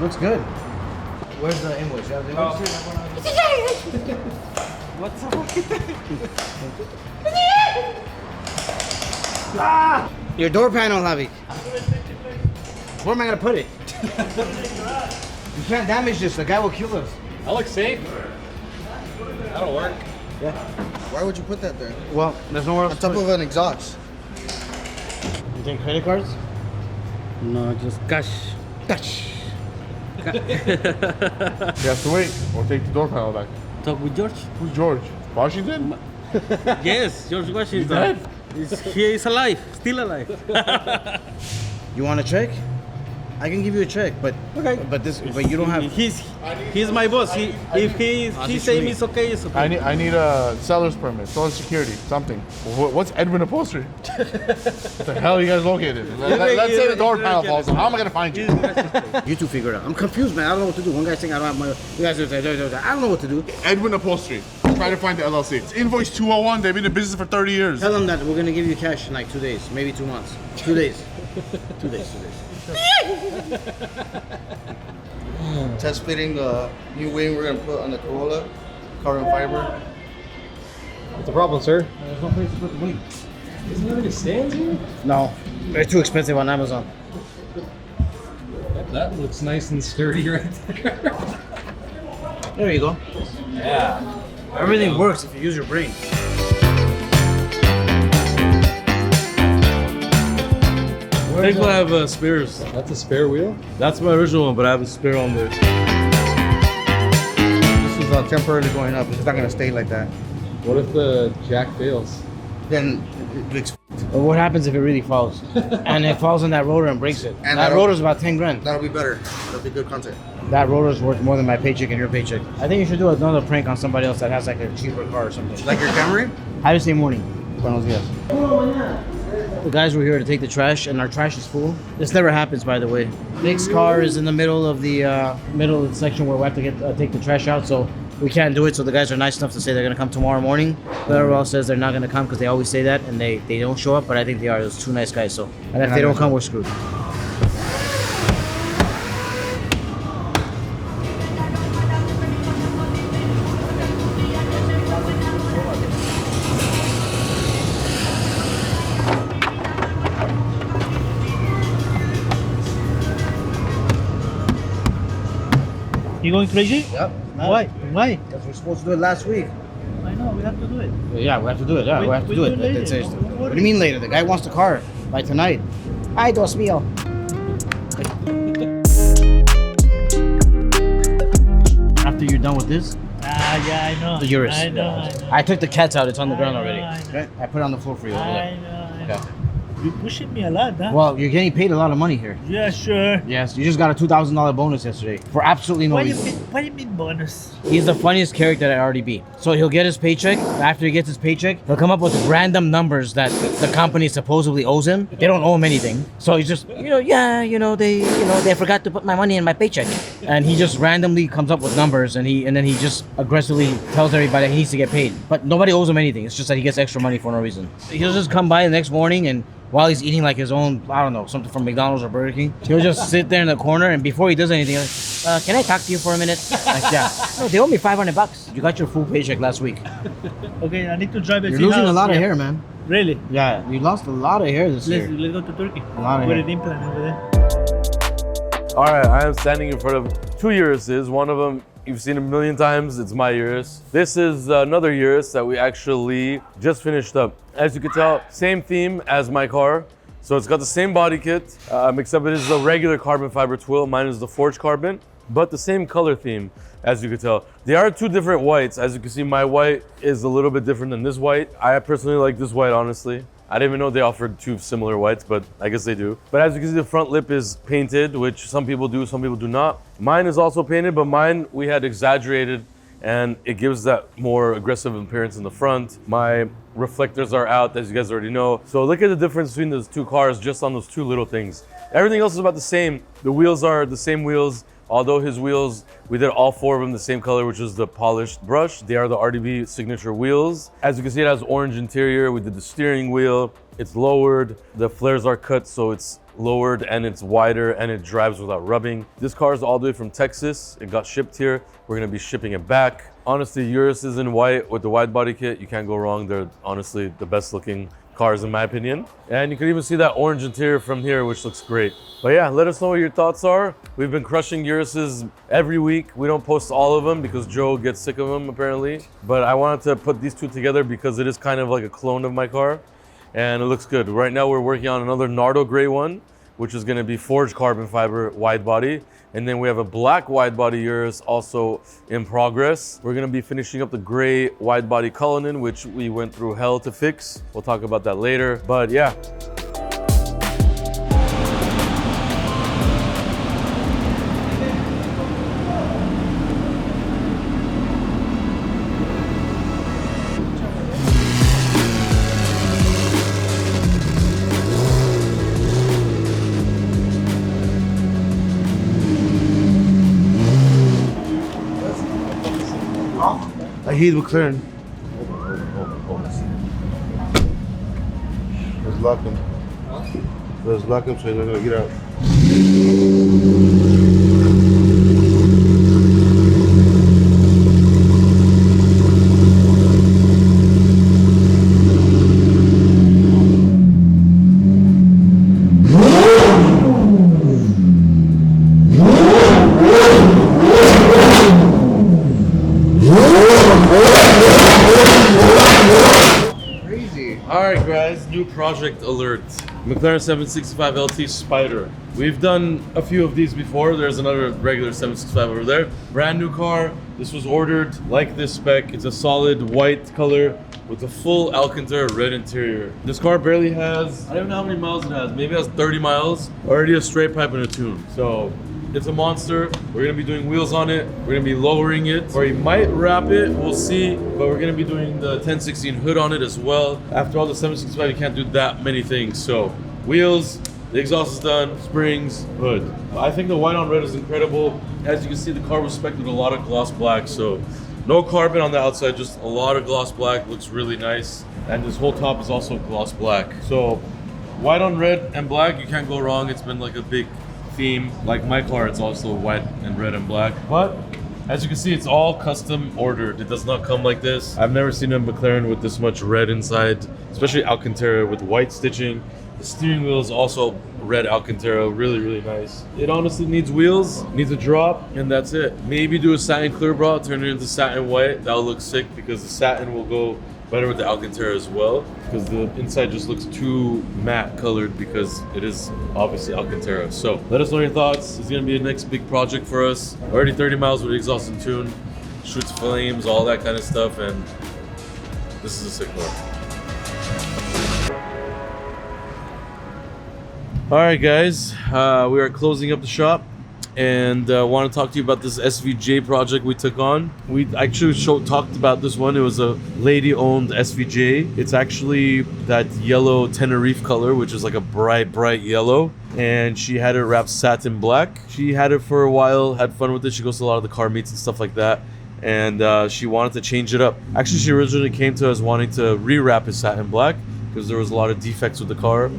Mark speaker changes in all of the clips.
Speaker 1: Looks good. Where's the invoice? You have the invoice? What's up? Ah! Your door panel, Javi. Where am I gonna put it? You can't damage this. The guy will kill us.
Speaker 2: That looks safe. That'll work.
Speaker 1: Yeah.
Speaker 3: Why would you put that there?
Speaker 1: Well, there's nowhere else.
Speaker 3: On top of an exhaust.
Speaker 1: You think credit cards?
Speaker 4: No, just cash.
Speaker 1: Cash.
Speaker 5: You have to wait or take the door panel back.
Speaker 4: Talk with George.
Speaker 5: Who's George? Washington?
Speaker 4: Yes, George Washington.
Speaker 5: He's dead?
Speaker 4: He is alive, still alive.
Speaker 1: You want a check? I can give you a check, but
Speaker 4: Okay.
Speaker 1: but you don't have.
Speaker 4: He's my boss. If he say it's okay, it's okay.
Speaker 5: I need a seller's permit, social security, something. What's Edwin Upholstery? What the hell are you guys located? Let's say the door panel falls off. How am I gonna find you?
Speaker 1: You two figure it out. I'm confused, man. I don't know what to do. One guy's saying I don't have money. You guys are saying I don't know what to do.
Speaker 5: Edwin Upholstery. Try to find the LLC. It's invoice 201. They've been in business for 30 years.
Speaker 1: Tell them that we're gonna give you cash in like 2 days, maybe 2 months. 2 days. 2 days. 2 days.
Speaker 3: Test fitting the new wing we're gonna put on the Corolla, carbon fiber.
Speaker 2: What's the problem, sir?
Speaker 1: There's no place to put the wing.
Speaker 2: Isn't there any stands here?
Speaker 1: No, they're too expensive on Amazon.
Speaker 2: That looks nice and sturdy right there.
Speaker 1: There you go.
Speaker 2: Yeah.
Speaker 1: Everything works if you use your brain.
Speaker 4: Thankfully, I have spares.
Speaker 2: That's a spare wheel?
Speaker 4: That's my original one, but I have a spare on there.
Speaker 1: This is temporarily going up. It's not gonna stay like that.
Speaker 2: What if the jack fails?
Speaker 1: Then what happens if it really falls? And it falls on that rotor and breaks it.
Speaker 3: And
Speaker 1: that rotor's about 10 grand.
Speaker 3: That'll be better. That'll be good content.
Speaker 1: That rotor's worth more than my paycheck and your paycheck. I think you should do another prank on somebody else that has like a cheaper car or something.
Speaker 3: Like your Camry?
Speaker 1: How do you say morning? Buenos dias. The guys were here to take the trash, and our trash is full. This never happens, by the way. Nick's car is in the middle of the section where we have to take the trash out, so we can't do it. So the guys are nice enough to say they're gonna come tomorrow morning. Whoever else says they're not gonna come because they always say that, and they don't show up. But I think they are. Those two nice guys. So, and if they don't come, we're screwed.
Speaker 6: You going crazy?
Speaker 1: Yep.
Speaker 6: Why? Why?
Speaker 1: Because we're supposed to do it last week.
Speaker 6: I know, we have to do it.
Speaker 1: Yeah, we have to do it. Yeah, we have to do it.
Speaker 6: later.
Speaker 1: That's it.
Speaker 6: Don't worry.
Speaker 1: What do you mean later? The guy wants the car by tonight. Ay, Dios mío. After you're done with this,
Speaker 6: Yeah, I know.
Speaker 1: the Urus.
Speaker 6: I know.
Speaker 1: I took the cats out. It's on the ground
Speaker 6: I know,
Speaker 1: already.
Speaker 6: I know.
Speaker 1: Okay? I put it on the floor for you. Over
Speaker 6: I
Speaker 1: there.
Speaker 6: know.
Speaker 1: Okay.
Speaker 6: You're pushing me a lot, huh?
Speaker 1: Well, you're getting paid a lot of money here.
Speaker 6: Yeah, sure.
Speaker 1: Yes, you just got a $2,000 bonus yesterday for absolutely no
Speaker 6: What do you
Speaker 1: reason.
Speaker 6: mean? What do you mean bonus?
Speaker 1: He's the funniest character at RDB. So he'll get his paycheck. After he gets his paycheck, he'll come up with random numbers that the company supposedly owes him. They don't owe him anything. So he's just, they forgot to put my money in my paycheck. And he just randomly comes up with numbers, and then he just aggressively tells everybody he needs to get paid. But nobody owes him anything. It's just that he gets extra money for no reason. He'll just come by the next morning, and while he's eating like his own, I don't know, something from McDonald's or Burger King, he'll just sit there in the corner, and before he does anything, like, can I talk to you for a minute? Like, yeah. No, they owe me $500. You got your full paycheck last week.
Speaker 6: Okay, I need to drive it.
Speaker 1: You're losing a lot of hair, man.
Speaker 6: Really?
Speaker 1: Yeah, you lost a lot of hair this year.
Speaker 6: Let's go to Turkey.
Speaker 1: A lot of
Speaker 6: Put
Speaker 1: hair.
Speaker 6: an implant over there.
Speaker 7: All right, I am standing in front of two Uruses. One of them you've seen a million times. It's my Urus. This is another Urus that we actually just finished up. As you can tell, same theme as my car. So it's got the same body kit, except it is a regular carbon fiber twill. Mine is the forged carbon, but the same color theme, as you can tell. They are two different whites. As you can see, my white is a little bit different than this white. I personally like this white, honestly. I didn't even know they offered two similar whites, but I guess they do. But as you can see, the front lip is painted, which some people do, some people do not. Mine is also painted, but mine we had exaggerated, and it gives that more aggressive appearance in the front. My reflectors are out, as you guys already know. So look at the difference between those two cars just on those two little things. Everything else is about the same. The wheels are the same wheels. Although his wheels, we did all four of them the same color, which is the polished brush. They are the RDB signature wheels. As you can see, it has orange interior. We did the steering wheel. It's lowered. The flares are cut, so it's lowered and it's wider and it drives without rubbing. This car is all the way from Texas. It got shipped here. We're gonna be shipping it back. Honestly, Urus is in white with the wide body kit. You can't go wrong. They're honestly the best looking cars in my opinion. And you can even see that orange interior from here, which looks great. But yeah, let us know what your thoughts are. We've been crushing Uruses every week. We don't post all of them because Joe gets sick of them apparently. But I wanted to put these two together because it is kind of like a clone of my car and it looks good. Right now we're working on another Nardo gray one, which is gonna be forged carbon fiber wide body. And then we have a black wide body Urus also in progress. We're gonna be finishing up the gray wide body Cullinan, which we went through hell to fix. We'll talk about that later, but yeah.
Speaker 3: I hate McLaren. Let's lock him. Let's lock him so he's not gonna get out.
Speaker 7: Alright guys, new project alert. McLaren 765LT Spider. We've done a few of these before. There's another regular 765 over there. Brand new car. This was ordered like this spec. It's a solid white color with a full alcantara red interior. This car barely has, I don't know how many miles it has. Maybe it has 30 miles. Already a straight pipe and a tune. So it's a monster. We're gonna be doing wheels on it. We're gonna be lowering it, or he might wrap it, we'll see. But we're gonna be doing the 1016 hood on it as well. After all the 765, you can't do that many things. So wheels, the exhaust is done, springs, hood. I think the white on red is incredible. As you can see, the car was spec'd with a lot of gloss black. So no carbon on the outside, just a lot of gloss black. Looks really nice. And this whole top is also gloss black. So white on red and black, you can't go wrong. It's been like a big theme. Like my car, it's also white and red and black. But as you can see, it's all custom ordered. It does not come like this. I've never seen a McLaren with this much red inside, especially Alcantara with white stitching. The steering wheel is also red Alcantara, really, really nice. It honestly needs wheels, needs a drop, and that's it. Maybe do a satin clear bra, turn it into satin white. That'll look sick because the satin will go better with the Alcantara as well, because the inside just looks too matte colored because it is obviously Alcantara. So let us know your thoughts. It's gonna be a next big project for us. Already 30 miles with the exhaust and tune, shoots flames, all that kind of stuff, and this is a sick car. All right, guys, we are closing up the shop and want to talk to you about this SVJ project we took on. We actually talked about this one. It was a lady-owned SVJ. It's actually that yellow Tenerife color, which is like a bright yellow. And she had it wrapped satin black. She had it for a while, had fun with it. She goes to a lot of the car meets and stuff like that. And she wanted to change it up. Actually, she originally came to us wanting to rewrap it satin black because there was a lot of defects with the car.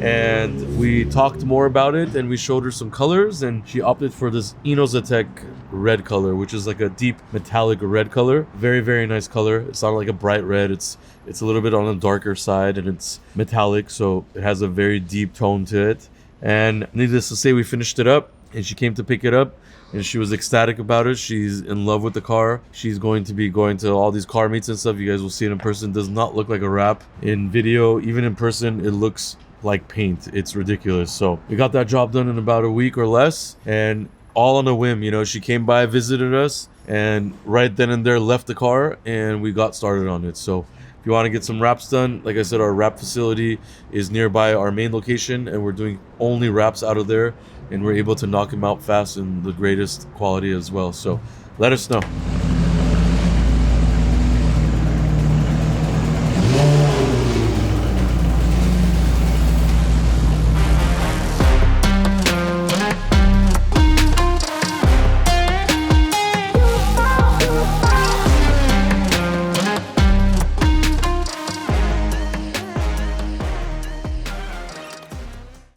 Speaker 7: And we talked more about it and we showed her some colors, and she opted for this Novitec red color, which is like a deep metallic red color. Very nice color. It's not like a bright red. It's a little bit on the darker side, and it's metallic, so it has a very deep tone to it. And needless to say, we finished it up and she came to pick it up and she was ecstatic about it. She's in love with the car. She's going to be going to all these car meets and stuff. You guys will see it in person. It does not look like a wrap. In video, even in person, it looks like paint. It's ridiculous. So we got that job done in about a week or less, and all on a whim. You know, she came by, visited us, and right then and there left the car and we got started on it. So if you want to get some wraps done, like I said, our wrap facility is nearby our main location and we're doing only wraps out of there, and we're able to knock them out fast in the greatest quality as well. So let us know.